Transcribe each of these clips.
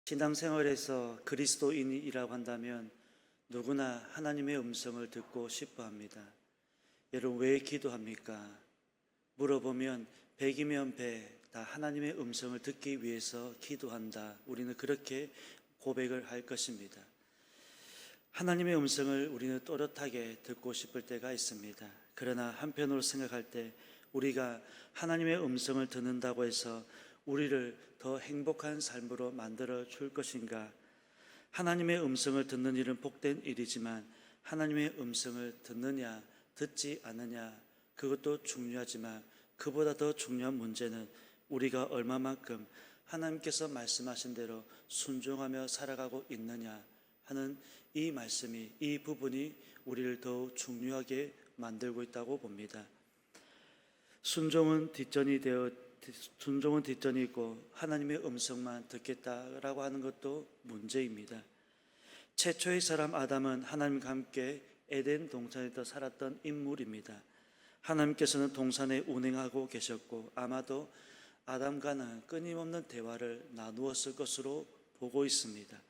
신앙생활에서 그리스도인이라고 한다면 누구나 하나님의 음성을 듣고 싶어 합니다. 여러분, 왜 기도합니까? 물어보면 100이면 100 다 하나님의 음성을 듣기 위해서 기도한다. 우리는 그렇게 고백을 할 것입니다. 하나님의 음성을 우리는 또렷하게 듣고 싶을 때가 있습니다. 그러나 한편으로 생각할 때 우리가 하나님의 음성을 듣는다고 해서 우리를 더 행복한 삶으로 만들어 줄 것인가? 하나님의 음성을 듣는 일은 복된 일이지만 하나님의 음성을 듣느냐 듣지 않느냐 그것도 중요하지만 그보다 더 중요한 문제는 우리가 얼마만큼 하나님께서 말씀하신 대로 순종하며 살아가고 있느냐 하는 이 말씀이, 이 부분이 우리를 더욱 중요하게 만들고 있다고 봅니다. 순종은 뒷전이 있고 하나님의 음성만 듣겠다라고 하는 것도 문제입니다. 최초의 사람 아담은 하나님과 함께 에덴 동산에서 살았던 인물입니다. 하나님께서는 동산에 운행하고 계셨고 아마도 아담과는 끊임없는 대화를 나누었을 것으로 보고 있습니다.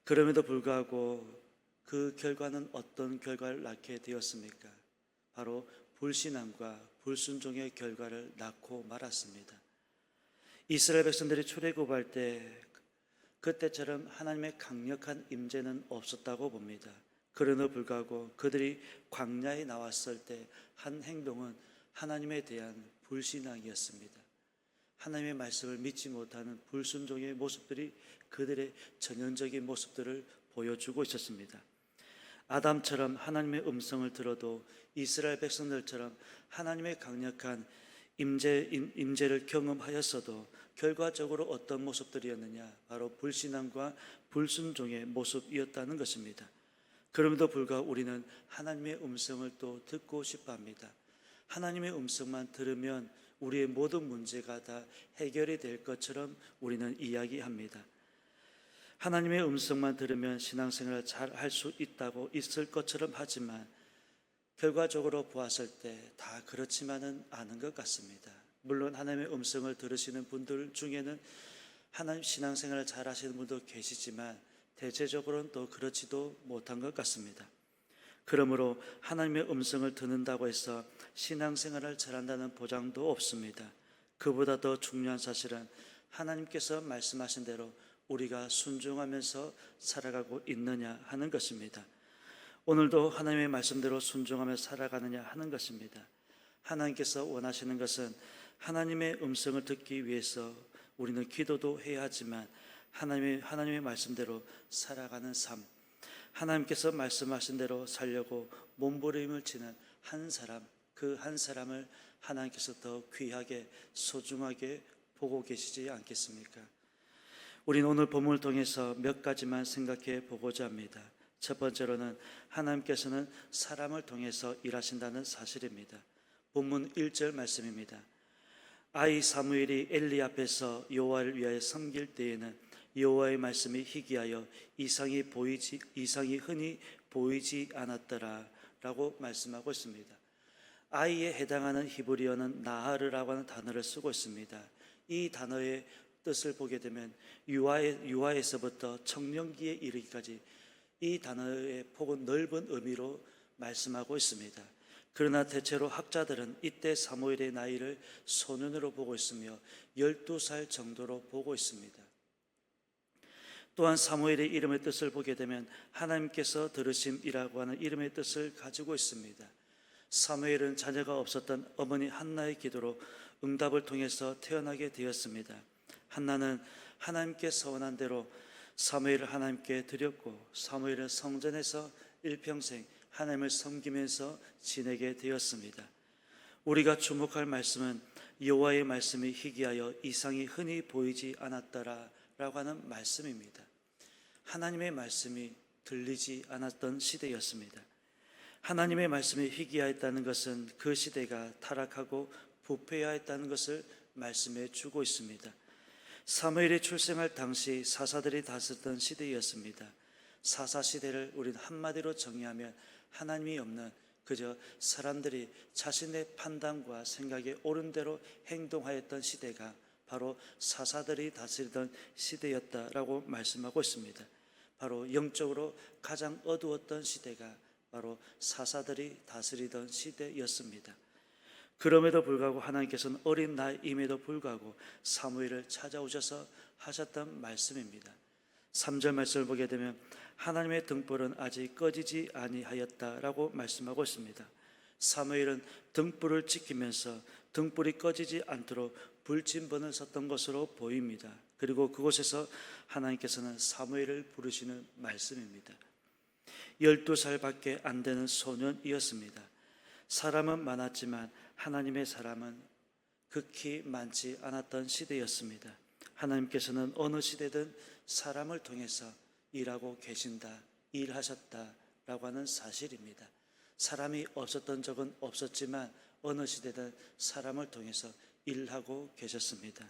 그럼에도 불구하고 그 결과는 어떤 결과를 낳게 되었습니까? 바로 불신앙과 불순종의 결과를 낳고 말았습니다. 이스라엘 백성들이 출애굽할 때 그때처럼 하나님의 강력한 임재는 없었다고 봅니다. 그럼에도 불구하고 그들이 광야에 나왔을 때 한 행동은 하나님에 대한 불신앙이었습니다. 하나님의 말씀을 믿지 못하는 불순종의 모습들이 그들의 전형적인 모습들을 보여주고 있었습니다. 아담처럼 하나님의 음성을 들어도 이스라엘 백성들처럼 하나님의 강력한 임재를 경험하였어도 결과적으로 어떤 모습들이었느냐? 바로 불신앙과 불순종의 모습이었다는 것입니다. 그럼에도 불구하고 우리는 하나님의 음성을 또 듣고 싶어 합니다. 하나님의 음성만 들으면 우리의 모든 문제가 다 해결이 될 것처럼 우리는 이야기합니다. 하나님의 음성만 들으면 신앙생활을 잘 할 수 있을 것처럼 하지만 결과적으로 보았을 때 다 그렇지만은 않은 것 같습니다. 물론 하나님의 음성을 들으시는 분들 중에는 하나님 신앙생활을 잘 하시는 분도 계시지만 대체적으로는 또 그렇지도 못한 것 같습니다. 그러므로 하나님의 음성을 듣는다고 해서 신앙생활을 잘한다는 보장도 없습니다. 그보다 더 중요한 사실은 하나님께서 말씀하신 대로 우리가 순종하면서 살아가고 있느냐 하는 것입니다. 오늘도 하나님의 말씀대로 순종하며 살아가느냐 하는 것입니다. 하나님께서 원하시는 것은 하나님의 음성을 듣기 위해서 우리는 기도도 해야 하지만 하나님의 말씀대로 살아가는 삶, 하나님께서 말씀하신 대로 살려고 몸부림을 치는 한 사람, 그 한 사람을 하나님께서 더 귀하게 소중하게 보고 계시지 않겠습니까? 우리는 오늘 본문을 통해서 몇 가지만 생각해 보고자 합니다. 첫 번째로는 하나님께서는 사람을 통해서 일하신다는 사실입니다. 본문 1절 말씀입니다. 아이 사무엘이 엘리 앞에서 여호와를 위하여 섬길 때에는 여호와의 말씀이 희귀하여 이상이 흔히 보이지 않았더라 라고 말씀하고 있습니다. 아이에 해당하는 히브리어는 나하르라고 하는 단어를 쓰고 있습니다. 이 단어의 뜻을 보게 되면 유아에서부터 청년기에 이르기까지 이 단어의 폭은 넓은 의미로 말씀하고 있습니다. 그러나 대체로 학자들은 이때 사무엘의 나이를 소년으로 보고 있으며 12살 정도로 보고 있습니다. 또한 사무엘의 이름의 뜻을 보게 되면 하나님께서 들으심이라고 하는 이름의 뜻을 가지고 있습니다. 사무엘은 자녀가 없었던 어머니 한나의 기도로 응답을 통해서 태어나게 되었습니다. 한나는 하나님께 서원한 대로 사무엘을 하나님께 드렸고 사무엘은 성전에서 일평생 하나님을 섬기면서 지내게 되었습니다. 우리가 주목할 말씀은 여호와의 말씀이 희귀하여 이상이 흔히 보이지 않았더라 라고 하는 말씀입니다. 하나님의 말씀이 들리지 않았던 시대였습니다. 하나님의 말씀이 희귀하였다는 것은 그 시대가 타락하고 부패하였다는 것을 말씀해 주고 있습니다. 사무엘이 출생할 당시 사사들이 다스렸던 시대였습니다. 사사시대를 우리는 한마디로 정의하면 하나님이 없는 그저 사람들이 자신의 판단과 생각에 옳은 대로 행동하였던 시대가 바로 사사들이 다스리던 시대였다라고 말씀하고 있습니다. 바로 영적으로 가장 어두웠던 시대가 바로 사사들이 다스리던 시대였습니다. 그럼에도 불구하고 하나님께서는 어린 나이임에도 불구하고 사무엘을 찾아오셔서 하셨던 말씀입니다. 3절 말씀을 보게 되면 하나님의 등불은 아직 꺼지지 아니하였다라고 말씀하고 있습니다. 사무엘은 등불을 지키면서 등불이 꺼지지 않도록 불진번을 썼던 것으로 보입니다. 그리고 그곳에서 하나님께서는 사무엘을 부르시는 말씀입니다. 12살밖에 안 되는 소년이었습니다. 사람은 많았지만 하나님의 사람은 극히 많지 않았던 시대였습니다. 하나님께서는 어느 시대든 사람을 통해서 일하고 계신다, 일하셨다라고 하는 사실입니다. 사람이 없었던 적은 없었지만 어느 시대든 사람을 통해서 일하고 계셨습니다.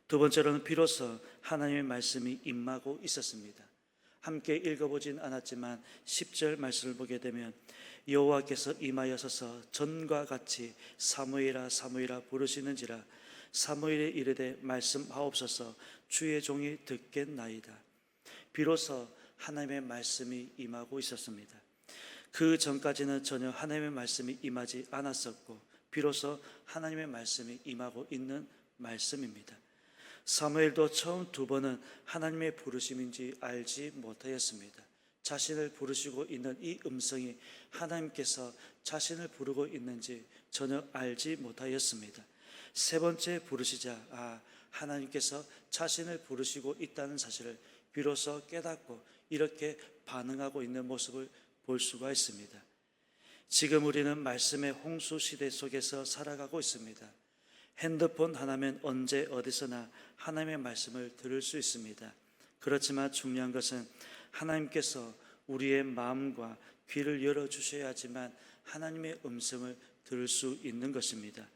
두 번째로는 비로소 하나님의 말씀이 임하고 있었습니다. 함께 읽어보진 않았지만 10절 말씀을 보게 되면 여호와께서 임하여서서 전과 같이 사무엘아 사무엘아 부르시는지라 사무엘이 이르되 말씀하옵소서 주의 종이 듣겠나이다. 비로소 하나님의 말씀이 임하고 있었습니다. 그 전까지는 전혀 하나님의 말씀이 임하지 않았었고 비로소 하나님의 말씀이 임하고 있는 말씀입니다. 사무엘도 처음 두 번은 하나님의 부르심인지 알지 못하였습니다. 자신을 부르시고 있는 이 음성이 하나님께서 자신을 부르고 있는지 전혀 알지 못하였습니다. 세 번째 부르시자 하나님께서 자신을 부르시고 있다는 사실을 비로소 깨닫고 이렇게 반응하고 있는 모습을 볼 수가 있습니다. 지금 우리는 말씀의 홍수 시대 속에서 살아가고 있습니다. 핸드폰 하나면 언제 어디서나 하나님의 말씀을 들을 수 있습니다. 그렇지만 중요한 것은 하나님께서 우리의 마음과 귀를 열어주셔야지만 하나님의 음성을 들을 수 있는 것입니다.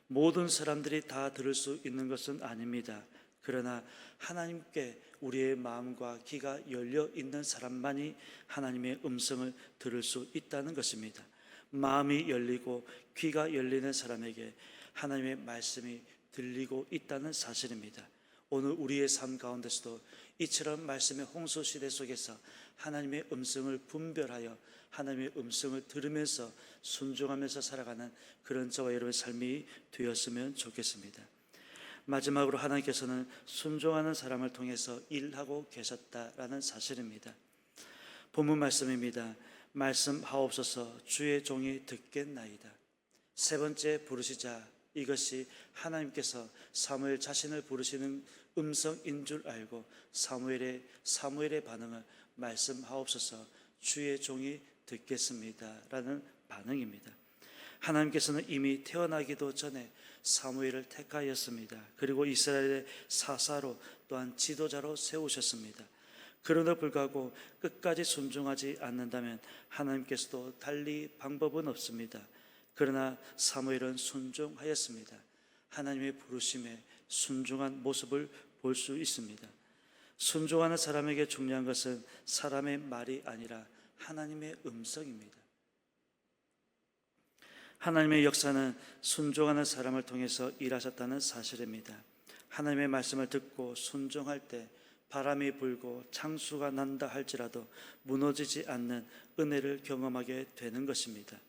모든 사람들이 다 들을 수 있는 것은 아닙니다. 그러나 하나님께 우리의 마음과 귀가 열려 있는 사람만이 하나님의 음성을 들을 수 있다는 것입니다. 마음이 열리고 귀가 열리는 사람에게 하나님의 말씀이 들리고 있다는 사실입니다. 오늘 우리의 삶 가운데서도 이처럼 말씀의 홍수 시대 속에서 하나님의 음성을 분별하여 하나님의 음성을 들으면서 순종하면서 살아가는 그런 저와 여러분의 삶이 되었으면 좋겠습니다. 마지막으로 하나님께서는 순종하는 사람을 통해서 일하고 계셨다라는 사실입니다. 본문 말씀입니다. 말씀하옵소서 주의 종이 듣겠나이다. 세 번째 부르시자, 이것이 하나님께서 사무엘 자신을 부르시는 음성인 줄 알고 사무엘의 반응은 말씀하옵소서 주의 종이 듣겠습니다 라는 반응입니다. 하나님께서는 이미 태어나기도 전에 사무엘을 택하였습니다. 그리고 이스라엘의 사사로 또한 지도자로 세우셨습니다. 그럼에도 불구하고 끝까지 순종하지 않는다면 하나님께서도 달리 방법은 없습니다. 그러나 사무엘은 순종하였습니다. 하나님의 부르심에 순종한 모습을 볼 수 있습니다. 순종하는 사람에게 중요한 것은 사람의 말이 아니라 하나님의 음성입니다. 하나님의 역사는 순종하는 사람을 통해서 일하셨다는 사실입니다. 하나님의 말씀을 듣고 순종할 때 바람이 불고 창수가 난다 할지라도 무너지지 않는 은혜를 경험하게 되는 것입니다.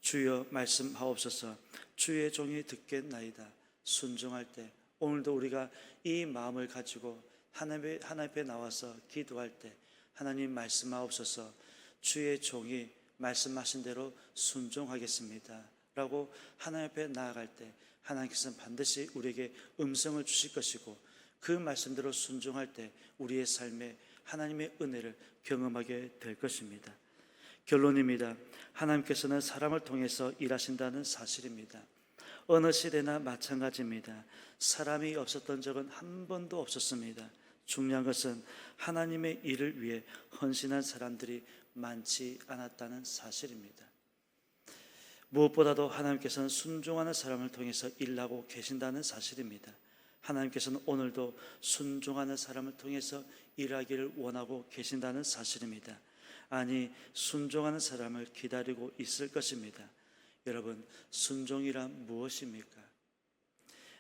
주여 말씀하옵소서 주의 종이 듣겠나이다. 순종할 때 오늘도 우리가 이 마음을 가지고 하나님 앞에 나와서 기도할 때 하나님 말씀하옵소서 주의 종이 말씀하신 대로 순종하겠습니다 라고 하나님 앞에 나아갈 때 하나님께서는 반드시 우리에게 음성을 주실 것이고 그 말씀대로 순종할 때 우리의 삶에 하나님의 은혜를 경험하게 될 것입니다. 결론입니다. 하나님께서는 사람을 통해서 일하신다는 사실입니다. 어느 시대나 마찬가지입니다. 사람이 없었던 적은 한 번도 없었습니다. 중요한 것은 하나님의 일을 위해 헌신한 사람들이 많지 않았다는 사실입니다. 무엇보다도 하나님께서는 순종하는 사람을 통해서 일하고 계신다는 사실입니다. 하나님께서는 오늘도 순종하는 사람을 통해서 일하기를 원하고 계신다는 사실입니다. 아니, 순종하는 사람을 기다리고 있을 것입니다. 여러분, 순종이란 무엇입니까?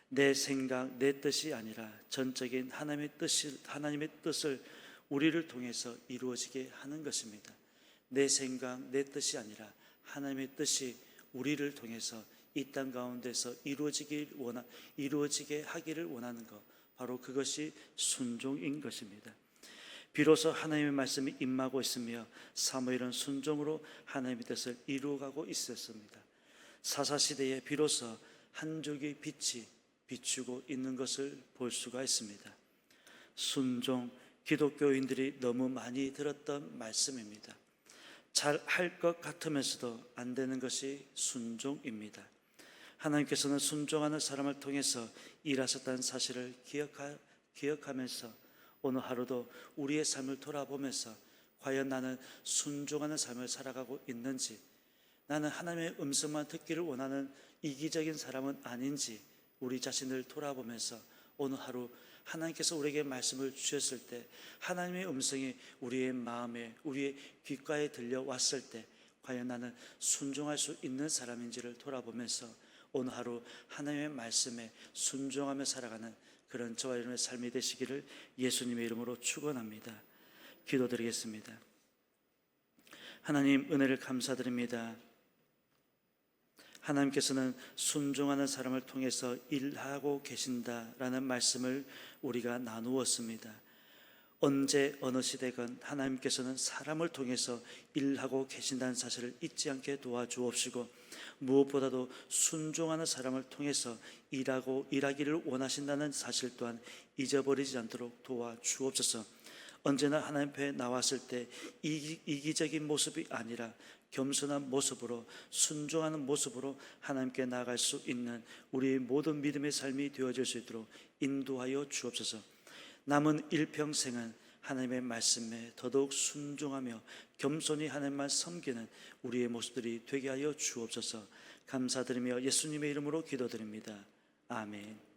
내 생각, 내 뜻이 아니라 전적인 하나님의 뜻을 우리를 통해서 이루어지게 하는 것입니다. 내 생각, 내 뜻이 아니라 하나님의 뜻이 우리를 통해서 이 땅 가운데서 이루어지게 하기를 원하는 것, 바로 그것이 순종인 것입니다. 비로소 하나님의 말씀이 임하고 있으며 사무엘은 순종으로 하나님의 뜻을 이루어가고 있었습니다. 사사시대에 비로소 한 줄기 빛이 비추고 있는 것을 볼 수가 있습니다. 순종, 기독교인들이 너무 많이 들었던 말씀입니다. 잘 할 것 같으면서도 안 되는 것이 순종입니다. 하나님께서는 순종하는 사람을 통해서 일하셨다는 사실을 기억하면서 오늘 하루도 우리의 삶을 돌아보면서 과연 나는 순종하는 삶을 살아가고 있는지, 나는 하나님의 음성만 듣기를 원하는 이기적인 사람은 아닌지 우리 자신을 돌아보면서 오늘 하루 하나님께서 우리에게 말씀을 주셨을 때 하나님의 음성이 우리의 마음에, 우리의 귓가에 들려왔을 때 과연 나는 순종할 수 있는 사람인지를 돌아보면서 오늘 하루 하나님의 말씀에 순종하며 살아가는 그런 저와 여러분의 삶이 되시기를 예수님의 이름으로 축원합니다. 기도드리겠습니다. 하나님, 은혜를 감사드립니다. 하나님께서는 순종하는 사람을 통해서 일하고 계신다라는 말씀을 우리가 나누었습니다. 언제 어느 시대건 하나님께서는 사람을 통해서 일하고 계신다는 사실을 잊지 않게 도와주옵시고, 무엇보다도 순종하는 사람을 통해서 일하기를 원하신다는 사실 또한 잊어버리지 않도록 도와주옵소서. 언제나 하나님 앞에 나왔을 때 이기적인 모습이 아니라 겸손한 모습으로, 순종하는 모습으로 하나님께 나아갈 수 있는 우리의 모든 믿음의 삶이 되어질 수 있도록 인도하여 주옵소서. 남은 일평생은 하나님의 말씀에 더더욱 순종하며 겸손히 하나님만 섬기는 우리의 모습들이 되게 하여 주옵소서. 감사드리며 예수님의 이름으로 기도드립니다. 아멘.